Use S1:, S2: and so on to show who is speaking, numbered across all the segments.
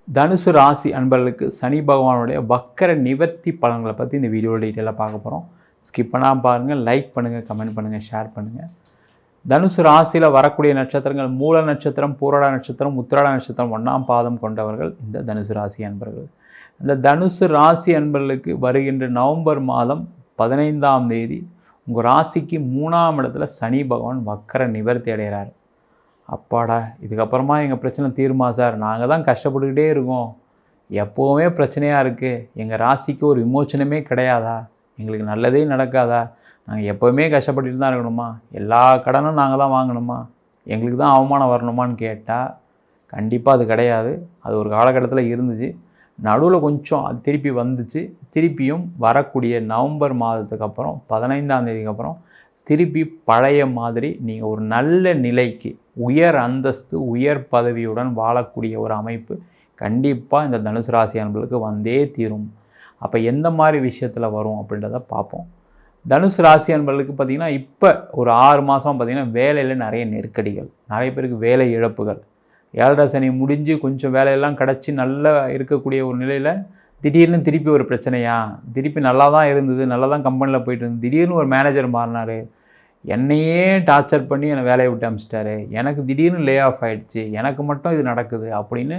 S1: தனுசு ராசி அன்பர்களுக்கு சனி பகவானுடைய வக்கர நிவர்த்தி பலன்களை பற்றி இந்த வீடியோவில் டீட்டெயிலாக பார்க்க போகிறோம். ஸ்கிப் பண்ணாமல் பாருங்கள், லைக் பண்ணுங்கள், கமெண்ட் பண்ணுங்கள், ஷேர் பண்ணுங்கள். தனுசு ராசியில் வரக்கூடிய நட்சத்திரங்கள் மூல நட்சத்திரம், பூரட நட்சத்திரம், உத்திராட நட்சத்திரம் 1ஆம் பாதம் கொண்டவர்கள் இந்த தனுசு ராசி அன்பர்கள். இந்த தனுசு ராசி அன்பர்களுக்கு வருகின்ற நவம்பர் மாதம் 15ஆம் தேதி உங்கள் ராசிக்கு 3ஆம் இடத்துல சனி பகவான் வக்கர நிவர்த்தி அடைகிறார். அப்பாடா, இதுக்கப்புறமா எங்கள் பிரச்சனை தீருமா சார்? நாங்கள் தான் கஷ்டப்பட்டுக்கிட்டே இருக்கோம், எப்போவுமே பிரச்சனையாக இருக்குது, எங்கள் ராசிக்கு ஒரு விமோச்சனமே கிடையாதா? எங்களுக்கு நல்லதே நடக்காதா? நாங்கள் எப்போவுமே கஷ்டப்பட்டுட்டு தான் இருக்கணுமா? எல்லா கடனும் நாங்கள் தான் வாங்கணுமா? எங்களுக்கு தான் அவமானம் வரணுமான்னு கேட்டால் கண்டிப்பாக அது கிடையாது. அது ஒரு காலகட்டத்தில் இருந்துச்சு, நடுவில் கொஞ்சம் அது திருப்பி வந்துச்சு. திருப்பியும் வரக்கூடிய நவம்பர் மாதத்துக்கு அப்புறம் 15ஆம் தேதிக்கு அப்புறம் திருப்பி பழைய மாதிரி நீங்கள் ஒரு நல்ல நிலைக்கு, உயர் அந்தஸ்து, உயர் பதவியுடன் வாழக்கூடிய ஒரு அமைப்பு கண்டிப்பாக இந்த தனுசு ராசி அன்பர்களுக்கு வந்தே தீரும். அப்போ எந்த மாதிரி விஷயத்தில் வரும் அப்படின்றத பார்ப்போம். தனுசு ராசி அன்பர்களுக்கு பார்த்திங்கன்னா இப்போ ஒரு 6 மாதமாக பார்த்திங்கன்னா வேலையில் நிறைய நெருக்கடிகள், நிறைய பேருக்கு வேலை இழப்புகள். 7.5 சனி முடிஞ்சு கொஞ்சம் வேலையெல்லாம் கிடச்சி நல்லா இருக்கக்கூடிய ஒரு நிலையில் திடீர்னு திருப்பி ஒரு பிரச்சனையா? திருப்பி நல்லா தான் இருந்தது, நல்லா தான் கம்பெனியில் போயிட்டு இருந்தது, திடீர்னு ஒரு மேனேஜர் மாறினார், என்னையே டார்ச்சர் பண்ணி என்னை வேலையை விட்டு அமிச்சிட்டாரு, எனக்கு திடீர்னு லே ஆஃப் ஆகிடுச்சு, எனக்கு மட்டும் இது நடக்குது அப்படின்னு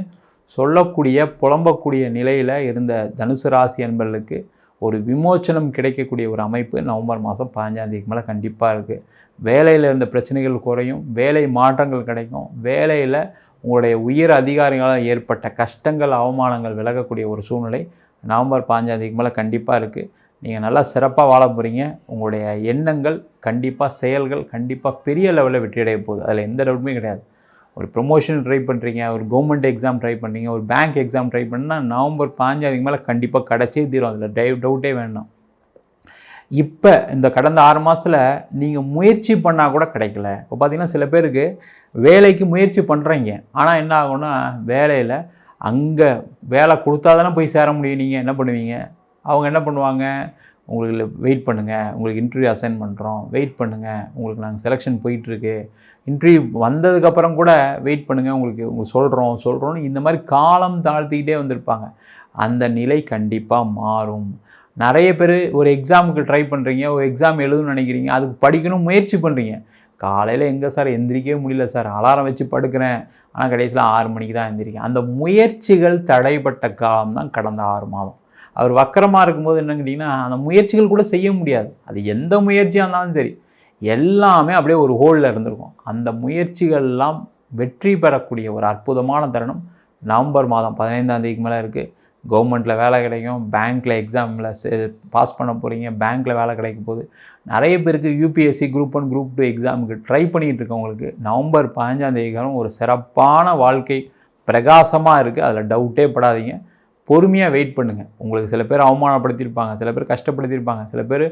S1: சொல்லக்கூடிய புலம்பக்கூடிய நிலையில் இருந்த தனுசு ராசி அன்பர்களுக்கு ஒரு விமோச்சனம் கிடைக்கக்கூடிய ஒரு அமைப்பு நவம்பர் மாதம் 15ஆம் தேதிக்கு மேலே கண்டிப்பாக இருக்குது. வேலையில் இருந்த பிரச்சனைகள் குறையும், வேலை மாற்றங்கள் கிடைக்கும், வேலையில் உங்களுடைய உயர் அதிகாரிகளால் ஏற்பட்ட கஷ்டங்கள், அவமானங்கள் விலகக்கூடிய ஒரு சூழ்நிலை நவம்பர் 15ஆம் தேதிக்கு மேலே கண்டிப்பாக இருக்குது. நீங்கள் நல்லா சிறப்பாக வாழ போகிறீங்க. உங்களுடைய எண்ணங்கள் கண்டிப்பாக, செயல்கள் கண்டிப்பாக பெரிய லெவலில் வெற்றியடைய போகுது, அதில் எந்த டவுட்டுமே கிடையாது. ஒரு ப்ரொமோஷன் ட்ரை பண்ணுறீங்க, ஒரு கவர்மெண்ட் எக்ஸாம் ட்ரை பண்ணுறீங்க, ஒரு பேங்க் எக்ஸாம் ட்ரை பண்ணால் நவம்பர் 15ஆம் தேதிக்கு மேலே கண்டிப்பாக கிடச்சே தீரும், அதில் டவுட்டே வேண்டாம். இப்போ இந்த கடந்த 6 மாதத்தில் நீங்கள் முயற்சி பண்ணால் கூட கிடைக்கல. இப்போ பார்த்திங்கன்னா சில பேருக்கு வேலைக்கு முயற்சி பண்ணுறீங்க, ஆனால் என்ன ஆகும்னா வேலையில் அங்கே வேலை கொடுத்தா தானே போய் சேர முடியும். நீங்கள் என்ன பண்ணுவீங்க? அவங்க என்ன பண்ணுவாங்க, உங்களுக்கு வெயிட் பண்ணுங்கள், உங்களுக்கு இன்டர்வியூ அசைன் பண்ணுறோம், வெயிட் பண்ணுங்கள், உங்களுக்கு நாங்கள் செலெக்ஷன் போயிட்டுருக்கு, இன்டர்வியூ வந்ததுக்கப்புறம் கூட வெயிட் பண்ணுங்கள், உங்களுக்கு சொல்கிறோன்னு இந்த மாதிரி காலம் தாழ்த்திக்கிட்டே வந்திருப்பாங்க. அந்த நிலை கண்டிப்பாக மாறும். நிறைய பேர் ஒரு எக்ஸாமுக்கு ட்ரை பண்ணுறீங்க, ஒரு எக்ஸாம் எழுதணும்னு நினைக்கிறீங்க, அதுக்கு படிக்கணும் முயற்சி பண்ணுறீங்க. காலையில் எங்கே சார் எந்திரிக்கவே முடியல சார், அலாரம் வச்சு படுக்கிறேன், ஆனால் கடைசியில் 6 மணிக்கு தான் எந்திரிக்கேன். அந்த முயற்சிகள் தடைப்பட்ட காலம் தான் கடந்த 6 மாதம். அவர் வக்கரமாக இருக்கும்போது என்னன்னு கேட்டிங்கன்னா அந்த முயற்சிகள் கூட செய்ய முடியாது. அது எந்த முயற்சியாக இருந்தாலும் சரி, எல்லாமே அப்படியே ஒரு ஹோலில் இருந்திருக்கும். அந்த முயற்சிகள்லாம் வெற்றி பெறக்கூடிய ஒரு அற்புதமான தருணம் நவம்பர் மாதம் 15ஆம் தேதிக்கு மேலே இருக்குது. கவர்மெண்ட்டில் வேலை கிடைக்கும், பேங்க்கில் எக்ஸாமில் பாஸ் பண்ண போகிறீங்க, பேங்க்கில் வேலை கிடைக்க போகுது. நிறைய பேருக்கு யூபிஎஸ்சி குரூப் 1 குரூப் 2 எக்ஸாமுக்கு ட்ரை பண்ணிகிட்டு இருக்கவங்களுக்கு நவம்பர் 15ஆம் தேதிக்கான ஒரு சிறப்பான வாழ்க்கை பிரகாசமாக இருக்குது, அதில் டவுட்டே படாதீங்க. பொறுமையாக வெயிட் பண்ணுங்கள். உங்களுக்கு சில பேர் அவமானப்படுத்தியிருப்பாங்க, சில பேர் கஷ்டப்படுத்தியிருப்பாங்க, சில பேர்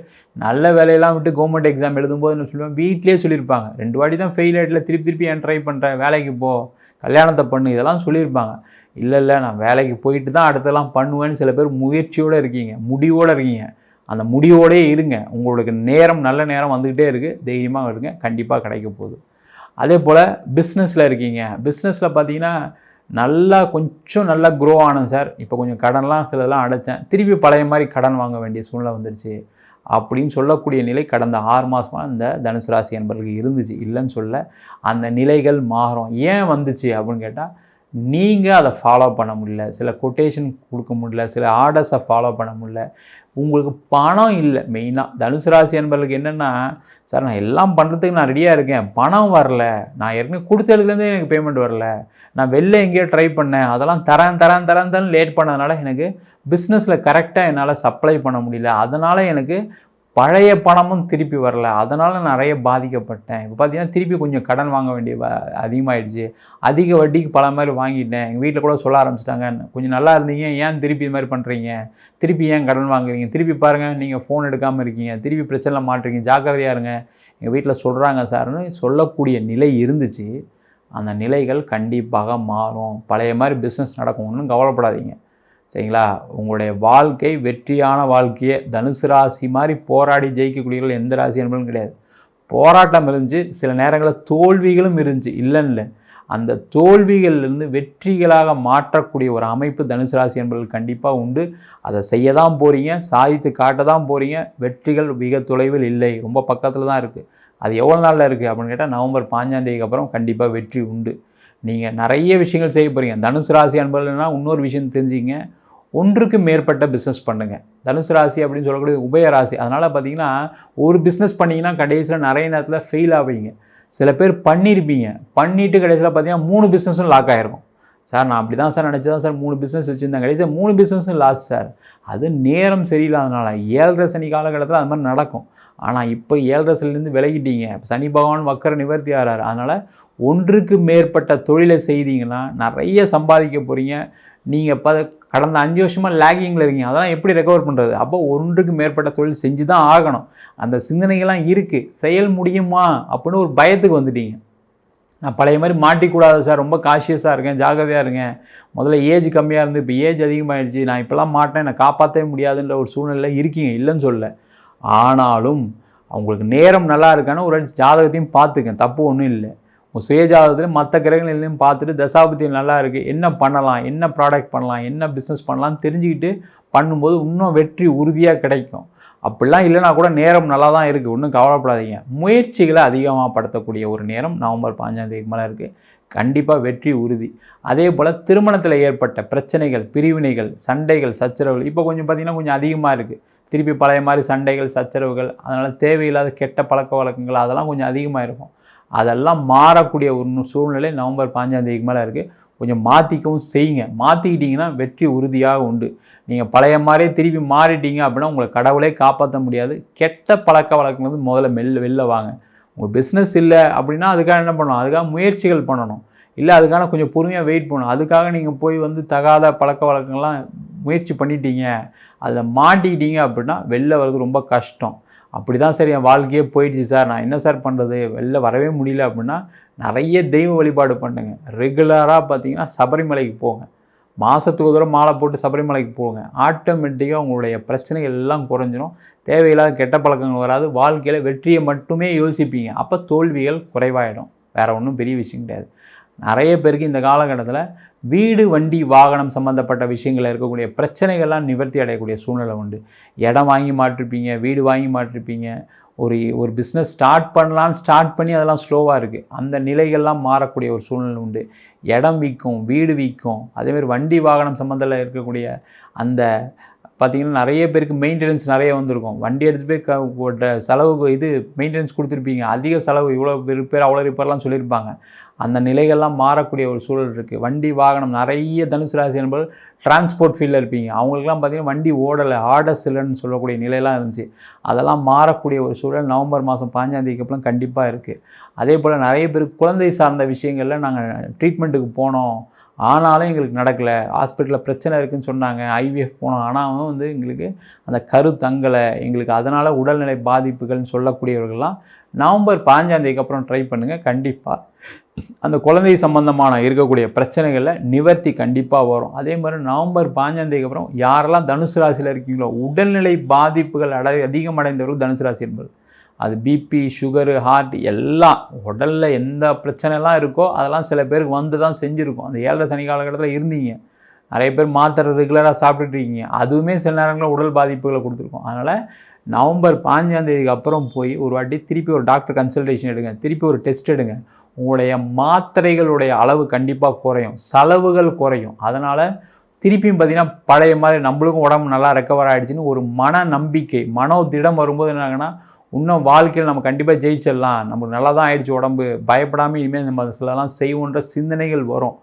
S1: நல்ல வேலையெல்லாம் விட்டு கவர்மெண்ட் எக்ஸாம் எழுதும்போது என்ன சொல்லுவாங்க, வீட்லேயே சொல்லியிருப்பாங்க, 2 வாட்டி தான் ஃபெயில் ஆகிடல, திருப்பி ஏன் ட்ரை பண்ணுறேன், வேலைக்கு போ, கல்யாணத்தை பண்ணு, இதெல்லாம் சொல்லியிருப்பாங்க. இல்லை நான் வேலைக்கு போயிட்டு தான் அடுத்தெல்லாம் பண்ணுவேன்னு சில பேர் முயற்சியோடு இருக்கீங்க, முடிவோடு இருக்கீங்க. அந்த முடிவோடே இருங்க. உங்களுக்கு நேரம், நல்ல நேரம் வந்துக்கிட்டே இருக்குது, தைரியமாக இருங்க, கண்டிப்பாக கிடைக்க போகுது. அதே போல் பிஸ்னஸில் இருக்கீங்க, பிஸ்னஸில் பார்த்தீங்கன்னா நல்லா க்ரோ ஆனேன் சார், இப்போ கொஞ்சம் கடன்லாம் சிலதெல்லாம் அடைச்சேன், திருப்பி பழைய மாதிரி கடன் வாங்க வேண்டிய சூழ்நிலை வந்துடுச்சு அப்படின்னு சொல்லக்கூடிய நிலை கடந்த 6 மாதமாக இந்த தனுசு ராசி என்பவர்களுக்கு இருந்துச்சு, இல்லைன்னு சொல்ல. அந்த நிலைகள் மாறும். ஏன் வந்துச்சு அப்படின்னு கேட்டால், நீங்கள் அதை ஃபாலோ பண்ண முடியல, சில கொட்டேஷன் கொடுக்க முடியல, சில ஆர்டர்ஸை ஃபாலோ பண்ண முடியல, உங்களுக்கு பணம் இல்லை. மெயினாக தனுசு ராசி என்பவர்களுக்கு என்னென்னா, சார் நான் எல்லாம் பண்ணுறதுக்கு நான் ரெடியாக இருக்கேன், பணம் வரல, நான் ஏற்கனவே கொடுத்ததுலேருந்தே எனக்கு பேமெண்ட் வரல, நான் வெளில எங்கேயோ ட்ரை பண்ணேன், அதெல்லாம் தரேன் லேட் பண்ணதுனால எனக்கு பிஸ்னஸில் கரெக்டாக என்னால் சப்ளை பண்ண முடியல, அதனால் எனக்கு பழைய பணமும் திருப்பி வரல, அதனால் நிறைய பாதிக்கப்பட்டேன். இப்போ பார்த்தீங்கன்னா திருப்பி கொஞ்சம் கடன் வாங்க வேண்டிய அதிகமாகிடுச்சு, அதிக வட்டிக்கு பல மாதிரி வாங்கிட்டேன். எங்கள் வீட்டில் கூட சொல்ல ஆரம்பிச்சிட்டாங்க, கொஞ்சம் நல்லா இருந்தீங்க, ஏன் திருப்பி இது மாதிரி பண்ணுறீங்க, திருப்பி ஏன் கடன் வாங்குறீங்க, திருப்பி பாருங்கள் நீங்கள் ஃபோன் எடுக்காமல் இருக்கீங்க, திருப்பி பிரச்சனையில் மாட்டுறீங்க, ஜாக்கிரதையாக இருங்க, எங்கள் வீட்டில் சொல்கிறாங்க சார்னு சொல்லக்கூடிய நிலை இருந்துச்சு. அந்த நிலைகள் கண்டிப்பாக மாறும். பழைய மாதிரி பிஸ்னஸ் நடக்கும், ஒன்றும் கவலைப்படாதீங்க, சரிங்களா? உங்களுடைய வாழ்க்கை வெற்றியான வாழ்க்கையை தனுசு ராசி மாதிரி போராடி ஜெயிக்கக்கூடியவர்கள் எந்த ராசி என்பதும் கிடையாது. போராட்டம் இருந்துச்சு, சில நேரங்களில் தோல்விகளும் இருந்துச்சு, இல்லைன்னு. அந்த தோல்விகளிலிருந்து வெற்றிகளாக மாற்றக்கூடிய ஒரு அமைப்பு தனுசு ராசி என்பவர்கள் கண்டிப்பாக உண்டு. அதை செய்ய தான் போகிறீங்க, சாதித்து காட்ட தான் போகிறீங்க. வெற்றிகள் மிக தொலைவில் இல்லை, ரொம்ப பக்கத்தில் தான் இருக்குது. அது எவ்வளோ நாளில் இருக்குது அப்படின்னு கேட்டால் நவம்பர் 5ஆம் தேதிக்கு அப்புறம் கண்டிப்பாக வெற்றி உண்டு. நீங்கள் நிறைய விஷயங்கள் செய்ய போகிறீங்க. தனுசு ராசி என்பவர்கள்னா இன்னொரு விஷயம் தெரிஞ்சுங்க, ஒன்றுக்கு மேற்பட்ட பிஸ்னஸ் பண்ணுங்கள். தனுசு ராசி அப்படின்னு சொல்லக்கூடிய உபய ராசி. அதனால் பார்த்தீங்கன்னா ஒரு பிஸ்னஸ் பண்ணிங்கன்னா கடைசியில் நிறைய நேரத்தில் ஃபெயில் ஆவீங்க. சில பேர் பண்ணியிருப்பீங்க, பண்ணிவிட்டு கடைசியில் பார்த்தீங்கன்னா 3 பிஸ்னஸும் லாக் ஆகிருக்கும். சார் நான் அப்படி தான் சார் நினச்சி தான் சார் 3 பிஸ்னஸ் வச்சுருந்தேன், கடைசியாக 3 பிஸ்னஸும் லாஸ் சார். அது நேரம் சரியில்லாதனால 7.5 சனி காலகட்டத்தில் அது மாதிரி நடக்கும். ஆனால் இப்போ 7.5 சனிலேருந்து விலகிட்டீங்க, சனி பகவான் வக்கர நிவர்த்தி ஆகிறார். அதனால் ஒன்றுக்கு மேற்பட்ட தொழிலை செய்தீங்கன்னா நிறைய சம்பாதிக்க போகிறீங்க. நீங்கள் கடந்த 5 வருஷமாக லேகிங்கில் இருக்கீங்க, அதெல்லாம் எப்படி ரெக்கவர் பண்ணுறது? அப்போ ஒன்றுக்கு மேற்பட்ட தொழில் செஞ்சு தான் ஆகணும். அந்த சிந்தனைகள்லாம் இருக்குது, செயல் முடியுமா அப்படின்னு ஒரு பயத்துக்கு வந்துட்டீங்க. நான் பழைய மாதிரி மாட்டிக்கூடாது சார், ரொம்ப காஷியஸாக இருக்கேன், ஜாகிரதையாக இருக்கேன். முதல்ல ஏஜ் கம்மியாக இருந்து இப்போ ஏஜ் அதிகமாகிடுச்சு, நான் இப்போலாம் மாட்டேன், என்னை காப்பாற்றவே முடியாதுன்ற ஒரு சூழ்நிலையில் இருக்கீங்க, இல்லைன்னு சொல்ல. ஆனாலும் அவங்களுக்கு நேரம் நல்லா இருக்கான்னு ஒரு ஜாதகத்தையும் பார்த்துக்கேன், தப்பு ஒன்றும் இல்லை. உங்கள் சுயஜாதகத்தில் மற்ற கிரகங்களையும் பார்த்துட்டு தசாபதியம் நல்லா இருக்குது, என்ன பண்ணலாம், என்ன ப்ராடக்ட் பண்ணலாம், என்ன பிஸ்னஸ் பண்ணலாம்னு தெரிஞ்சுக்கிட்டு பண்ணும்போது இன்னும் வெற்றி உறுதியாக கிடைக்கும். அப்படிலாம் இல்லைனா கூட நேரம் நல்லா தான் இருக்குது, ஒன்றும் கவலைப்படாதீங்க. முயற்சிகளை அதிகமாக படுத்தக்கூடிய ஒரு நேரம் நவம்பர் 5ஆம் தேதிக்கு மேலே இருக்குது. கண்டிப்பாக வெற்றி உறுதி. அதே போல் திருமணத்தில் ஏற்பட்ட பிரச்சனைகள், பிரிவினைகள், சண்டைகள், சச்சரவுகள் இப்போ கொஞ்சம் பார்த்திங்கன்னா கொஞ்சம் அதிகமாக இருக்குது. திருப்பி பழைய மாதிரி சண்டைகள், சச்சரவுகள், அதனால் தேவையில்லாத கெட்ட பழக்க வழக்கங்கள் அதெல்லாம் கொஞ்சம் அதிகமாக இருக்கும். அதெல்லாம் மாறக்கூடிய ஒரு சூழ்நிலை நவம்பர் 5ஆம் தேதிக்கு மேலே இருக்குது. கொஞ்சம் மாற்றிக்கவும் செய்யுங்க. மாற்றிக்கிட்டிங்கன்னா வெற்றி உறுதியாக உண்டு. நீங்கள் பழைய மாதிரியே திருப்பி மாறிட்டீங்க அப்படின்னா உங்களை கடவுளே காப்பாற்ற முடியாது. கெட்ட பழக்க வழக்கம் முதல்ல வெளில வாங்க. உங்கள் பிஸ்னஸ் இல்லை அப்படின்னா அதுக்காக என்ன பண்ணணும், அதுக்காக முயற்சிகள் பண்ணணும். இல்லை அதுக்கான கொஞ்சம் பொறுமையாக வெயிட் பண்ணணும். அதுக்காக நீங்கள் போய் தகாத பழக்க வழக்கங்கள்லாம் முயற்சி பண்ணிட்டீங்க, அதில் மாட்டிக்கிட்டீங்க அப்படின்னா வெளில வர்றது ரொம்ப கஷ்டம். அப்படி தான் சார் என் வாழ்க்கையே போயிடுச்சு சார், நான் என்ன சார் பண்ணுறது, வெளில வரவே முடியல அப்படின்னா நிறைய தெய்வ வழிபாடு பண்ணுங்க. ரெகுலராக பார்த்தீங்கன்னா சபரிமலைக்கு போங்க. மாதத்துக்கு ஒரு தடவை மாலை போட்டு சபரிமலைக்கு போங்க. ஆட்டோமேட்டிக்காக உங்களுடைய பிரச்சனைகள் எல்லாம் குறைஞ்சிரும். தேவையில்லாத கெட்ட பழக்கங்கள் வராது. வாழ்க்கையில் வெற்றியை மட்டுமே யோசிப்பீங்க. அப்போ தோல்விகள் குறைவாயிடும். வேறு ஒன்றும் பெரிய விஷயம் கிடையாது. நிறைய பேருக்கு இந்த காலகட்டத்தில் வீடு, வண்டி, வாகனம் சம்மந்தப்பட்ட விஷயங்களில் இருக்கக்கூடிய பிரச்சனைகள்லாம் நிவர்த்தி அடையக்கூடிய சூழ்நிலை உண்டு. இடம் வாங்கி மாட்டிருப்பீங்க, வீடு வாங்கி மாட்டிருப்பீங்க. ஒரு பிஸ்னஸ் ஸ்டார்ட் பண்ணி அதெல்லாம் ஸ்லோவாக இருக்குது. அந்த நிலைகள்லாம் மாறக்கூடிய ஒரு சூழ்நிலை உண்டு. இடம் விற்கும், வீடு விற்கும். அதேமாதிரி வண்டி வாகனம் சம்மந்தத்தில் இருக்கக்கூடிய அந்த பார்த்திங்கன்னா நிறைய பேருக்கு மெயின்டெனன்ஸ் நிறைய வந்திருக்கும். வண்டி எடுத்து போய் செலவுக்கு மெயின்டெனன்ஸ் கொடுத்துருப்பீங்க. அதிக செலவு, இவ்வளோ ரிப்பேர் அவ்வளோ ரிப்பேர்லாம் சொல்லியிருப்பாங்க. அந்த நிலைகள்லாம் மாறக்கூடிய ஒரு சூழல் இருக்குது. வண்டி வாகனம் நிறைய தனுசு ராசி என்பது டிரான்ஸ்போர்ட் ஃபீல்டில் இருப்பீங்க. அவங்களுக்குலாம் பார்த்திங்கன்னா வண்டி ஓடலை, ஆர்டர்ஸ் இல்லைன்னு சொல்லக்கூடிய நிலையெல்லாம் இருந்துச்சு. அதெல்லாம் மாறக்கூடிய ஒரு சூழல் நவம்பர் மாதம் 5ஆம் தேதிக்கு அப்புறம் கண்டிப்பாக இருக்குது. அதே போல் நிறைய பேருக்கு குழந்தை சார்ந்த விஷயங்களில் நாங்கள் ட்ரீட்மெண்ட்டுக்கு போனோம், ஆனாலும் எங்களுக்கு நடக்கலை. ஹாஸ்பிட்டலில் பிரச்சனை இருக்குதுன்னு சொன்னாங்க, ஐவிஎஃப் போனோம், ஆனால் எங்களுக்கு அந்த கரு தங்கலை, எங்களுக்கு அதனால் உடல்நிலை பாதிப்புகள்னு சொல்லக்கூடியவர்கள்லாம் நவம்பர் 5ஆம் தேதிக்கு அப்புறம் ட்ரை பண்ணுங்கள். கண்டிப்பாக அந்த குழந்தை சம்பந்தமான இருக்கக்கூடிய பிரச்சனைகளில் நிவர்த்தி கண்டிப்பாக வரும். அதே மாதிரி நவம்பர் 5ஆம் தேதிக்கு அப்புறம் யாரெல்லாம் தனுசு ராசியில் இருக்கீங்களோ உடல்நிலை பாதிப்புகள் அதிகமடைந்தவர்கள் தனுசு ராசி என்பது. அது பிபி, சுகரு, ஹார்ட் எல்லாம் உடலில் எந்த பிரச்சனைலாம் இருக்கோ அதெல்லாம் சில பேருக்கு தான் செஞ்சுருக்கும். அந்த 7.5 சனி காலகட்டத்தில் இருந்தீங்க, நிறைய பேர் மாத்திரை ரெகுலராக சாப்பிட்டுட்டு இருக்கீங்க, அதுவுமே சில நேரங்களில் உடல் பாதிப்புகளை கொடுத்துருக்கோம். அதனால் நவம்பர் 5ஆம் தேதிக்கு அப்புறம் போய் ஒரு வாட்டி திருப்பி ஒரு டாக்டர் கன்சல்டேஷன் எடுங்க, திருப்பி ஒரு டெஸ்ட் எடுங்க. உங்களுடைய மாத்திரைகளுடைய அளவு கண்டிப்பாக குறையும், செலவுகள் குறையும். அதனால் திருப்பியும் பார்த்திங்கன்னா பழைய மாதிரி நம்மளுக்கும் உடம்பு நல்லா ரெக்கவர் ஆகிடுச்சின்னு ஒரு மன நம்பிக்கை, திடம் வரும்போது என்னாங்கன்னா இன்னும் வாழ்க்கையில் நம்ம கண்டிப்பாக ஜெயிச்சிடலாம், நமக்கு நல்லா தான் ஆகிடுச்சு உடம்பு, பயப்படாமல் இனிமேல் நம்ம சிலலாம் செய்வோன்ற சிந்தனைகள் வரும்.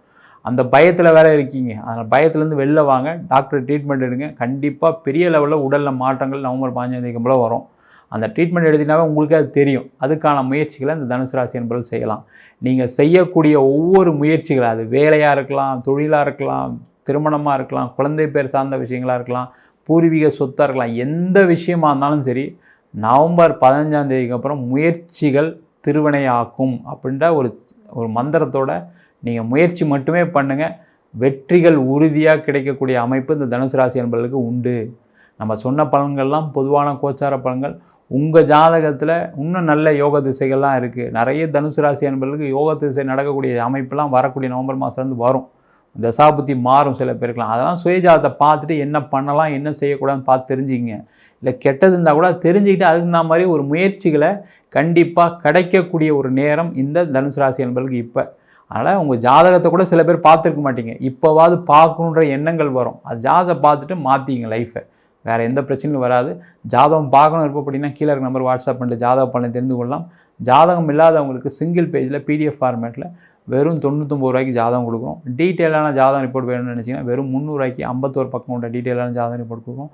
S1: அந்த பயத்தில் வேறு இருக்கீங்க, அதனால் பயத்துலேருந்து வெளில வாங்க, டாக்டர் ட்ரீட்மெண்ட் எடுங்க. கண்டிப்பாக பெரிய லெவலில் உடலில் மாற்றங்கள் நவம்பர் 5ஆம் தேதிக்கு போல் வரும். அந்த ட்ரீட்மெண்ட் எடுத்தினாவே உங்களுக்கே அது தெரியும். அதுக்கான முயற்சிகளை இந்த தனுசு ராசி என்பவர்கள் செய்யலாம். நீங்கள் செய்யக்கூடிய ஒவ்வொரு முயற்சிகள், அது வேலையாக இருக்கலாம், தொழிலாக இருக்கலாம், திருமணமாக இருக்கலாம், குழந்தை பேர் சார்ந்த விஷயங்களாக இருக்கலாம், பூர்வீக சொத்தாக இருக்கலாம், எந்த விஷயமாக இருந்தாலும் சரி நவம்பர் 15ஆம் தேதிக்கு அப்புறம் முயற்சிகள் திருவினையாக்கும் அப்படின்ற ஒரு மந்திரத்தோட நீங்கள் முயற்சி மட்டுமே பண்ணுங்கள். வெற்றிகள் உறுதியாக கிடைக்கக்கூடிய அமைப்பு இந்த தனுசு ராசி என்பவர்களுக்கு உண்டு. நம்ம சொன்ன பலன்கள்லாம் பொதுவான கோச்சார பலன்கள். உங்கள் ஜாதகத்தில் இன்னும் நல்ல யோக திசைகள்லாம் இருக்குது. நிறைய தனுசு ராசி அன்பர்களுக்கு யோக திசை நடக்கக்கூடிய அமைப்பெல்லாம் வரக்கூடிய நவம்பர் மாதத்துலேருந்து வரும். தசாபுத்தி மாறும் சில பேருக்குலாம். அதெல்லாம் சுயஜாதத்தை பார்த்துட்டு என்ன பண்ணலாம் என்ன செய்யக்கூடாதுன்னு பார்த்து தெரிஞ்சுக்கிங்க. இல்லை கெட்டது இருந்தால் கூட தெரிஞ்சுக்கிட்டு அதுக்கு இந்த மாதிரி ஒரு முயற்சிகளை கண்டிப்பாக கிடைக்கக்கூடிய ஒரு நேரம் இந்த தனுசு ராசி அன்பர்களுக்கு இப்போ. அதனால் உங்கள் ஜாதகத்தை கூட சில பேர் பார்த்துருக்க மாட்டீங்க. இப்போவாது பார்க்கணுன்ற எண்ணங்கள் வரும். அது ஜாதகத்தை பார்த்துட்டு மாற்றிங்க லைஃப்பை. வேறு எந்த பிரச்சனையும் வராது. ஜாதகம் பார்க்கணும் இருப்பப்படினா கீழே இருக்க நம்பர் வாட்ஸ்அப் பண்ணிட்டு ஜாதக பலனை தெரிந்து கொள்ளலாம். ஜாதகம் இல்லாதவங்களுக்கு சிங்கிள் பேஜில் PDF ஃபார்மேட்டில் வெறும் 99 ரூபாய்க்கு ஜாதகம் கொடுக்குறோம். டீட்டெயிலான ஜாதகம் ரிப்போர்ட் வேணும்னு நினச்சிங்கன்னா வெறும் 300 ரூபாய்க்கு 51 பக்கம் கொண்ட டீட்டெயிலான ஜாதகம் ரிப்போர்ட் கொடுக்குறோம்.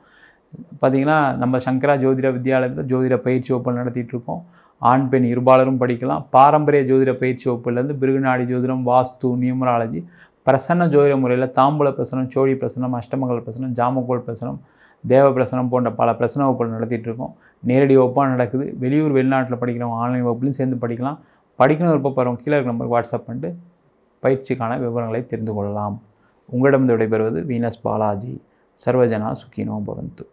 S1: பார்த்திங்கன்னா நம்ம சங்கரா ஜோதிட வித்யாலயத்தில் ஜோதிட பயிற்சி வகுப்பு நடத்திட்டுருக்கோம். ஆண் பெண் இருபாலரும் படிக்கலாம். பாரம்பரிய ஜோதிட பயிற்சி வகுப்புலேருந்து பிருகுநாடி ஜோதிடம், வாஸ்து, நியூமராலஜி, பிரசன்ன ஜோதிட முறையில் தாம்பூல பிரசனம், சோழி பிரசனம், அஷ்டமங்கல பிரசனம், ஜாமக்கோல் பிரசனம், தேவ பிரசனம் போன்ற பல பிரசன வகுப்புகள் நடத்திட்டு இருக்கோம். நேரடி வகுப்பாக நடக்குது. வெளியூர் வெளிநாட்டில் படிக்கிறவங்க ஆன்லைன் வகுப்புலையும் சேர்ந்து படிக்கலாம். படிக்கணும் விருப்பப்படுறவங்க கீழே இருக்க நம்பருக்கு வாட்ஸ்அப் பண்ணிட்டு பயிற்சிக்கான விவரங்களை தெரிந்து கொள்ளலாம். உங்களிடம் விடைபெறுவது வீனஸ் பாலாஜி. சர்வஜனா சுகினோ பவந்து.